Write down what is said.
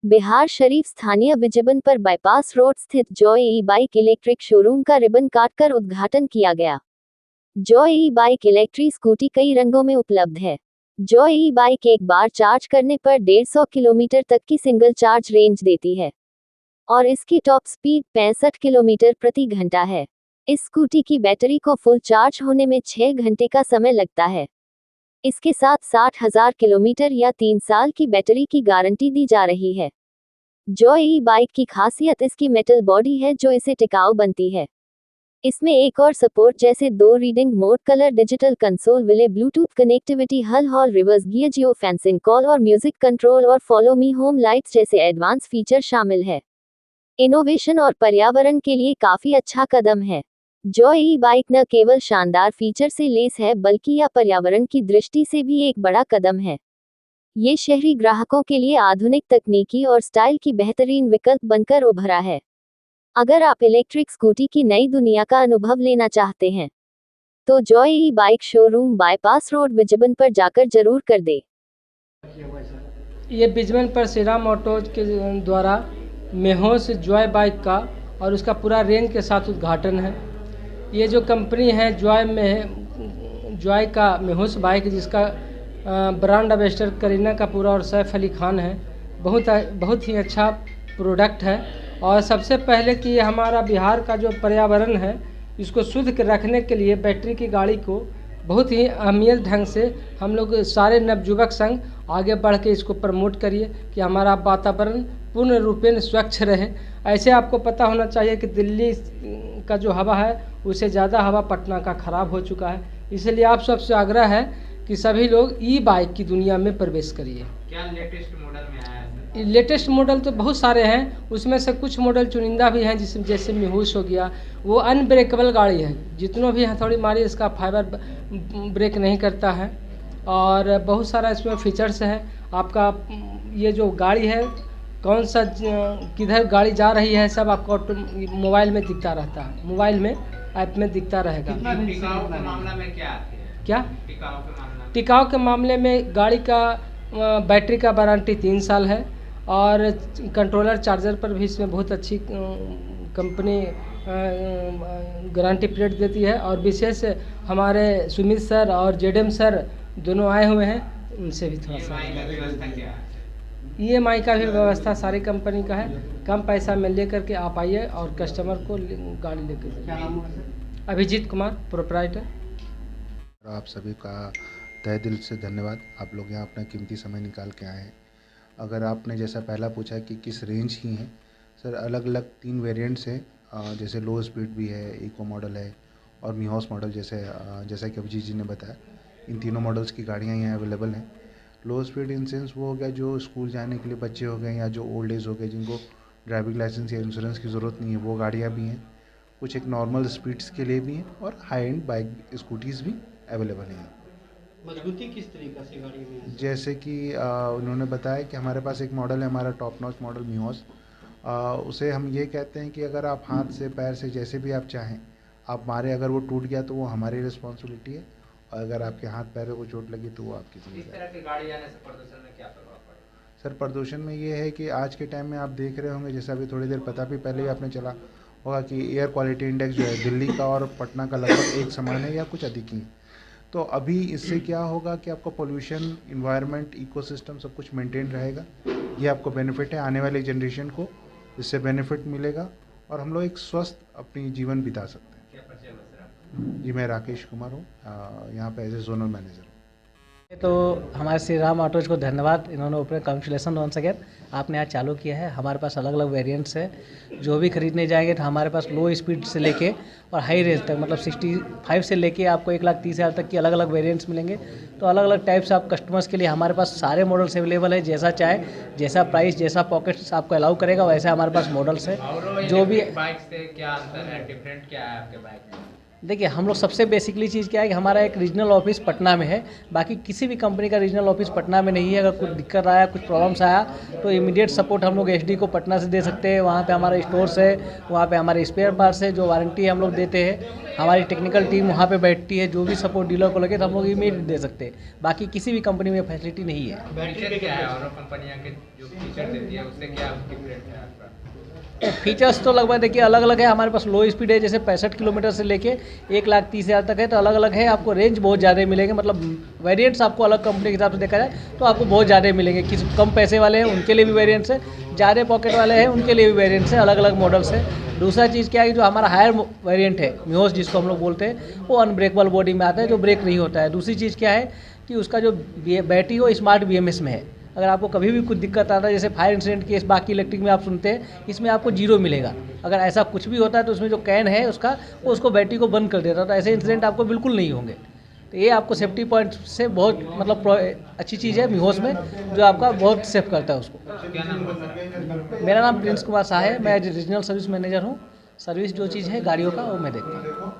बिहार शरीफ स्थानीय विजयबन पर bypass road स्थित जॉय ई बाइक इलेक्ट्रिक शोरूम का रिबन काटकर उद्घाटन किया गया। जॉय ई बाइक इलेक्ट्रिक स्कूटी कई रंगों में उपलब्ध है। जॉय ई बाइक एक बार चार्ज करने पर 150 किलोमीटर तक की सिंगल चार्ज रेंज देती है और इसकी टॉप स्पीड 65 किलोमीटर प्रति घंटा है। इस स्कूटी की बैटरी को फुल चार्ज होने में 6 घंटे का समय लगता है। इसके साथ 60,000 किलोमीटर या 3 साल की बैटरी की गारंटी दी जा रही है। जॉय ई बाइक की खासियत इसकी मेटल बॉडी है जो इसे टिकाऊ बनती है। इसमें एक और सपोर्ट जैसे 2 reading mode, colour, digital console, विले, Bluetooth connectivity, hill hold, reverse gear, geo fencing, call और म्यूजिक कंट्रोल और फॉलो मी होम लाइट्स जैसे एडवांस फीचर शामिल है। इनोवेशन और पर्यावरण के लिए काफी अच्छा कदम है। जॉय ई बाइक न केवल शानदार फीचर से लेस है बल्कि यह पर्यावरण की दृष्टि से भी एक बड़ा कदम है। ये शहरी ग्राहकों के लिए आधुनिक तकनीकी और स्टाइल की बेहतरीन विकल्प बनकर उभरा है। अगर आप इलेक्ट्रिक स्कूटी की नई दुनिया का अनुभव लेना चाहते हैं तो जॉय ई बाइक शोरूम बाईपास रोड विजयबन पर जाकर जरूर कर दे। ये बिजमन पर श्री राम ऑटोज के द्वारा मेहोस जॉय बाइक का और उसका पूरा रेंज के साथ उद्घाटन है। ये जो कंपनी है जॉय का मेहोस बाइक, जिसका ब्रांड एम्बेसडर करीना कपूर और सैफ अली खान है, बहुत ही अच्छा प्रोडक्ट है। और सबसे पहले कि ये हमारा बिहार का जो पर्यावरण है इसको शुद्ध रखने के लिए बैटरी की गाड़ी को बहुत ही अहमियत ढंग से हम लोग सारे नवयुवक संघ आगे बढ़ के इसको प्रमोट करिए कि हमारा वातावरण पूर्ण रूपेण स्वच्छ रहे। ऐसे आपको पता होना चाहिए कि दिल्ली का जो हवा है उससे ज़्यादा हवा पटना का खराब हो चुका है। इसलिए आप सबसे आग्रह है कि सभी लोग ई बाइक की दुनिया में प्रवेश करिए। क्या लेटेस्ट मॉडल में आया है? लेटेस्ट मॉडल तो बहुत सारे हैं, उसमें से कुछ मॉडल चुनिंदा भी हैं, जैसे मेहुस हो गया, वो अनब्रेकेबल गाड़ी है, जितनों भी हथौड़ी मारी इसका फाइबर ब्रेक नहीं करता है। और बहुत सारा इसमें फीचर्स है। आपका ये जो गाड़ी है कौन सा किधर गाड़ी जा रही है सब आपको मोबाइल में दिखता रहता है, मोबाइल में ऐप में दिखता रहेगा। टिकाऊ के मामला में क्या आती है? क्या टिकाऊ के मामले में गाड़ी का बैटरी का वारंटी 3 साल है और कंट्रोलर चार्जर पर भी इसमें बहुत अच्छी कंपनी गारंटी पीरियड देती है। और विशेष हमारे सुमित सर और जेडएम सर दोनों आए हुए हैं, उनसे भी थोड़ा सा EMI का भी व्यवस्था सारी कंपनी का है। कम पैसा में लेकर के आप आइए और कस्टमर को गाड़ी लेकर जाइए। अभिजीत कुमार, प्रोप्राइटर। आप सभी का तहे दिल से धन्यवाद। आप लोग यहाँ अपना कीमती समय निकाल के आए हैं। अगर आपने जैसा पहला पूछा कि किस रेंज की हैं, सर अलग अलग 3 वेरिएंट्स हैं, जैसे लो स्पीड भी है, इको मॉडल है और मिहोस मॉडल, जैसा कि अभिजीत जी ने बताया। इन तीनों मॉडल्स की गाड़ियाँ यहाँ अवेलेबल हैं। लो स्पीड इन सेंस वो हो गया जो स्कूल जाने के लिए बच्चे हो गए या जो ओल्ड एज हो गए जिनको ड्राइविंग लाइसेंस या इंश्योरेंस की ज़रूरत नहीं है, वो गाड़ियाँ भी हैं। कुछ एक नॉर्मल स्पीड्स के लिए भी हैं और हाई एंड बाइक स्कूटीज़ भी अवेलेबल हैं। मजबूती किस तरीक़ा से गाड़ी में? जैसे कि उन्होंने बताया कि हमारे पास एक मॉडल है, हमारा टॉप नॉच मॉडल मिहोस। उसे हम ये कहते हैं कि अगर आप हाथ से पैर से जैसे भी आप चाहें आप मारे, अगर वो टूट गया तो वो हमारी रिस्पॉन्सिबिलिटी है, और अगर आपके हाथ पैरों को चोट लगी तो वो आपकी जिम्मेदारी। इस तरह की गाड़ी आने से प्रदूषण में क्या प्रभाव पड़ेगा? सर प्रदूषण में ये है कि आज के टाइम में आप देख रहे होंगे, जैसा अभी थोड़ी देर पता भी पहले ही आपने चला होगा कि एयर क्वालिटी इंडेक्स जो है दिल्ली का और पटना का लगभग एक समान है या कुछ अधिक ही। तो अभी इससे क्या होगा कि आपका पोल्यूशन, इन्वायरमेंट, इकोसिस्टम सब कुछ मेंटेन रहेगा। ये आपको बेनिफिट है, आने वाली जनरेशन को इससे बेनिफिट मिलेगा और हम लोग एक स्वस्थ अपनी जीवन बिता सकते हैं। क्या परिचय है सर आपका? जी मैं राकेश कुमार हूँ, यहाँ पे एज ए जोनल मैनेजर हूँ। तो हमारे श्री राम ऑटोज को धन्यवाद, इन्होंने ऊपर कांग्रेचुलेसन वंस अगेन। आपने आज चालू किया है। हमारे पास अलग अलग वेरिएंट्स है, जो भी खरीदने जाएंगे तो हमारे पास लो स्पीड से लेके और हाई रेंज तक, मतलब 65 से लेके आपको 1,30,000 तक की अलग अलग वेरिएंट्स मिलेंगे। तो अलग अलग टाइप्स आप कस्टमर्स के लिए हमारे पास सारे मॉडल्स अवेलेबल है। जैसा चाहे, जैसा प्राइस, जैसा पॉकेट्स आपको अलाउ करेगा वैसे हमारे पास मॉडल्स है। जो भी बाइक से क्या अंतर है, डिफरेंट क्या है आपके बाइक में? देखिए हम लोग सबसे बेसिकली चीज़ क्या है कि हमारा एक रीजनल ऑफिस पटना में है, बाकी किसी भी कंपनी का रीजनल ऑफिस पटना में नहीं है। अगर कुछ दिक्कत आया, कुछ प्रॉब्लम्स आया तो इमीडिएट सपोर्ट हम लोग एसडी को पटना से दे सकते हैं। वहाँ पे हमारा स्टोर्स है, वहाँ पे हमारे स्पेयर पार्ट्स है, जो वारंटी हम लोग देते हैं। हमारी टेक्निकल टीम वहाँ पे बैठती है, जो भी सपोर्ट डीलर को लगे तो हम लोग इमीडिएट दे सकते हैं। बाकी किसी भी कंपनी में फैसिलिटी नहीं है। फीचर क्या है और कंपनियां के जो फीचर देती है उससे क्या डिफरेंट है आपका? फीचर्स तो लगभग देखिए अलग अलग है। हमारे पास लो स्पीड है, जैसे 65 किलोमीटर से लेके 1,30,000 तक है, तो अलग अलग है। आपको रेंज बहुत ज़्यादा मिलेंगे, मतलब वेरिएंट्स आपको अलग कंपनी के हिसाब से देखा जाए तो आपको बहुत ज़्यादा मिलेंगे। किस कम पैसे वाले हैं उनके लिए भी वेरिएंट्स है, ज़्यादा पॉकेट वाले हैं उनके लिए भी वेरिएंट्स है, अलग अलग मॉडल्स है। दूसरा चीज़ क्या है कि जो हमारा हायर वेरिएंट है मियोस जिसको हम लोग बोलते हैं, वो अनब्रेकेबल बॉडी में आता है, जो ब्रेक नहीं होता है। दूसरी चीज़ क्या है कि उसका जो बैटरी हो स्मार्ट BMS में है। अगर आपको कभी भी कुछ दिक्कत आता है, जैसे फायर इंसिडेंट केस बाकी इलेक्ट्रिक में आप सुनते हैं, इसमें आपको 0 मिलेगा। अगर ऐसा कुछ भी होता है तो उसमें जो कैन है उसका, वो उसको बैटरी को बंद कर देता है, तो ऐसे इंसिडेंट आपको बिल्कुल नहीं होंगे। तो ये आपको सेफ्टी पॉइंट से बहुत मतलब अच्छी चीज़ है मिहोस में, जो आपका बहुत सेफ करता है उसको। क्या नाम है सर? मेरा नाम प्रिंस कुमार शाह है, मैं रीजनल सर्विस मैनेजर हूँ। सर्विस जो चीज़ है गाड़ियों का वो मैं देखता हूँ।